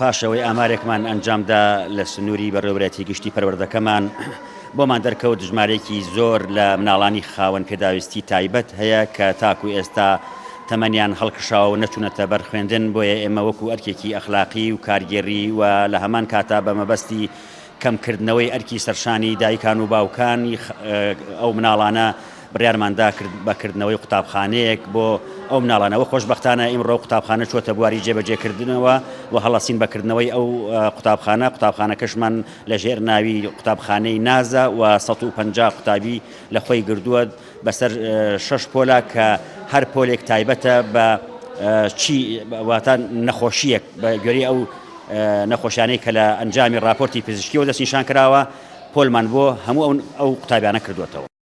پاشەوەی ئامارێکمان ئەنجامدا لە سنووری بەڕێوەبرەتی گشتی پەروەردەکەمان بۆمان دەرکەوت ژمارەیەکی زۆر لە مناڵانی خاوەن پێداویستی تایبەت هەیە کە تاکو ئێستا تەمەنیان هەڵکشاو و نەچوونەتە بەر خوێندن، بۆیە ئێمە وەکو ئەرکێکی ئەخلاقی و کارگێڕی و لە هەمان کاتا بە مەبەستی کەمکردنەوەی ئەرکی سەرشانی دایکان و باوکانی ئەو مناڵانە بڕیارماندا کرد بەکردنەوەی قوتابخانەیەک بۆ ئەو مناڵانەوە. خۆشبەختانە ئیمڕۆ قوتابخانە چۆتە بواری جێبەجێکردنەوە و هەڵەسین بەکردنەوەی ئەو قوتابخانەکەشمان لە ژێر ناوی قوتابخانەی نازە و 150 قوتابی لە خۆی گردووە بەسەر 6 پۆلە کە هەر پۆلێک تایبەتە بە واتە نەخۆشیەک بە گوێرەی ئەو نەخۆشیانەی کە لە ئەنجامی راپۆرتی پزیشکیەوە دەستنیشان کراوە. پۆلمان بۆ هەموو ئەو قوتابیانە کردوێتەوە.